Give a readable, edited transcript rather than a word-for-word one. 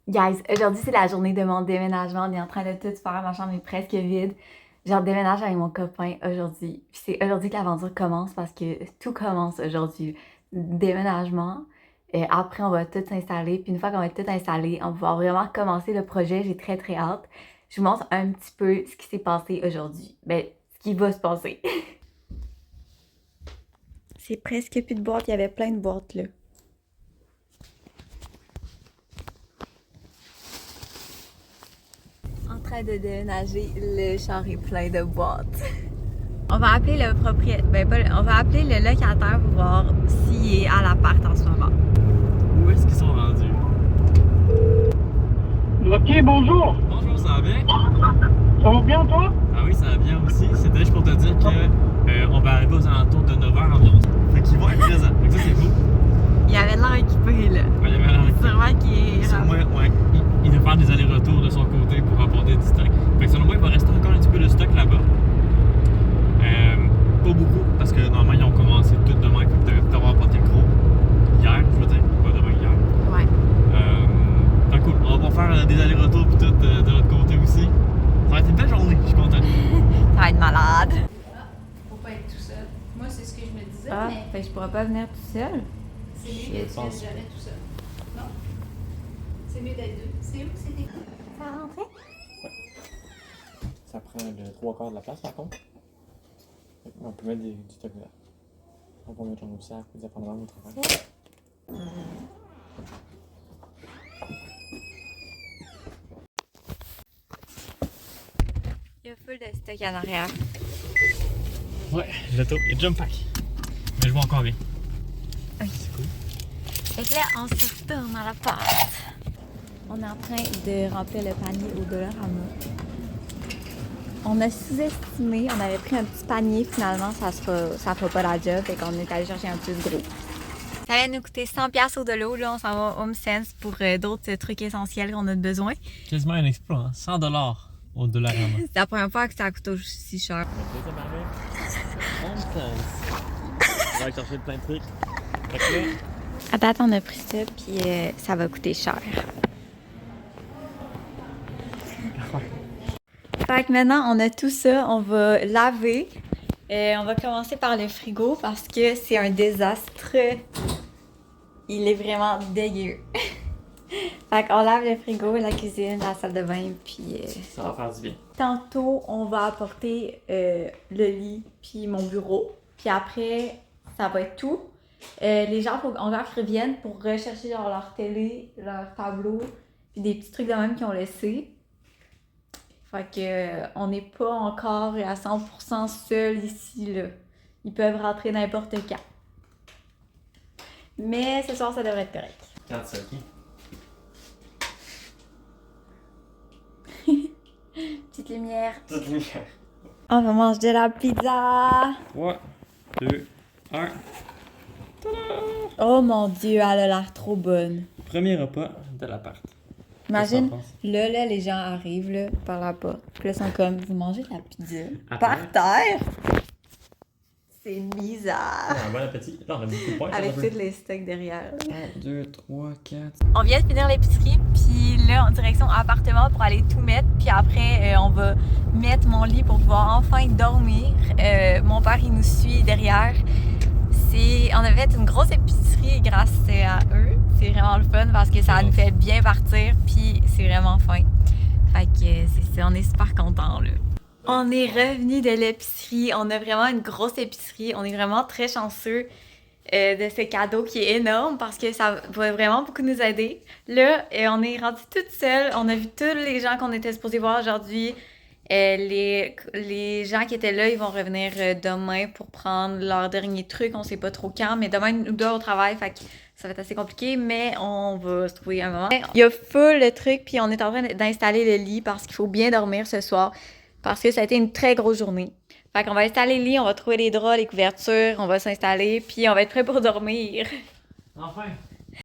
Guys, aujourd'hui c'est la journée de mon déménagement. On est en train de tout faire, ma chambre est presque vide. Genre déménage avec mon copain aujourd'hui. Puis c'est aujourd'hui que l'aventure commence parce que tout commence aujourd'hui. Déménagement. Et après on va tout s'installer. Puis une fois qu'on va tout installer, on va pouvoir vraiment commencer le projet. J'ai très très hâte. Je vous montre un petit peu ce qui s'est passé aujourd'hui. Ben, ce qui va se passer. C'est presque plus de boîtes, il y avait plein de boîtes là. En train de déménager, le char est plein de boîtes. On va appeler le propriétaire, on va appeler le locataire pour voir s'il est à l'appart en ce moment. Où est-ce qu'ils sont rendus? Ok, bonjour. Bonjour, ça va bien? Ça va bien, toi? Ah oui, ça va bien aussi. C'était juste pour te dire que on va arriver aux alentours de 9h environ. Fait qu'ils vont être présents. Fait que ça, c'est cool. Il avait l'air équipé là. Ouais, il y avait l'air équipé. Sûrement qu'il est Sûrement, ouais. Il va faire des allers-retours de son côté pour apporter du stock. Fait que selon moi, il va rester encore un petit peu de stock là-bas. Pas beaucoup, parce que normalement, ils ont commencé tout demain. Fait que tu avoir apporté le gros hier, je veux dire. Pas demain, hier. Ouais. Fait cool. On va faire des allers-retours puis tout de l'autre côté aussi. Ça va être une belle journée, je suis content. Ça va être malade. Faut pas être tout seul. Moi, c'est ce que je me disais, Ah, mais fait que je pourrais pas venir tout seul. c'est mieux que tu viennes jamais tout seul. Non? C'est mieux d'être deux. C'est où que c'était? Ça va rentrer? Ça prend le 3/4 de la place par contre. On peut mettre du stock là. On peut mettre un sac, dépendamment du travail. Il y a full de stock en arrière. Ouais, l'auto et jump pack. Mais je vois encore bien. Ok. C'est cool. Fait que là, on se retourne à l'appart. On est en train de remplir le panier au Dollarama. On a sous-estimé, on avait pris un petit panier, finalement ça fera pas la job, fait qu'on est allé chercher un plus gros. Ça vient nous coûter 100$ au Dolo, là on s'en va à HomeSense pour d'autres trucs essentiels qu'on a besoin. Quasiment un exploit, hein? 100$ au Dollarama. C'est la première fois que ça coûte aussi cher. Deuxième arrêt, HomeSense. On va aller chercher plein de trucs. Fait que là, À date, on a pris ça, puis ça va coûter cher. Fait que maintenant, on a tout ça, on va laver. On va commencer par le frigo parce que c'est un désastre. Il est vraiment dégueu. Fait qu'on lave le frigo, la cuisine, la salle de bain, puis... ça va faire du bien. Tantôt, on va apporter le lit puis mon bureau. Puis après, ça va être tout. Les gens, faut encore qu'ils reviennent pour rechercher genre, leur télé, leur tableau, puis des petits trucs de même qu'ils ont laissés. Fait que on n'est pas encore à 100% seul ici, là. Ils peuvent rentrer n'importe quand. Mais ce soir, ça devrait être correct. Quand ça, ok? Petite lumière. Toute lumière. On va manger de la pizza! 3, 2, 1. Oh mon Dieu, elle a l'air trop bonne. Premier repas de l'appart. Imagine, Qu'est-ce là, les gens arrivent là, par là-bas. Puis là, ils sont comme, vous mangez de la pizza À par terre? C'est bizarre. Bon appétit. Là, on a beaucoup de points. Avec tous les steaks derrière. 1, 2, 3, 4. On vient de finir l'épicerie, puis là, en direction appartement pour aller tout mettre. Puis après, on va mettre mon lit pour pouvoir enfin dormir. Mon père, il nous suit derrière. On a fait une grosse épicerie grâce à eux. C'est vraiment le fun parce que ça nous fait bien partir, puis c'est vraiment fin. Fait que c'est ça, on est super contents là. On est revenu de l'épicerie, on a vraiment une grosse épicerie, on est vraiment très chanceux de ce cadeau qui est énorme parce que ça va vraiment beaucoup nous aider. Là, on est rendu toute seule, on a vu tous les gens qu'on était supposés voir aujourd'hui. Les gens qui étaient là, ils vont revenir demain pour prendre leur dernier truc. On sait pas trop quand, mais demain, nous deux au travail, fait que ça va être assez compliqué, mais on va se trouver un moment. Il y a full le truc, puis on est en train d'installer le lit parce qu'il faut bien dormir ce soir, parce que ça a été une très grosse journée. Fait qu'on va installer le lit, on va trouver les draps, les couvertures, on va s'installer, puis on va être prêt pour dormir. Enfin!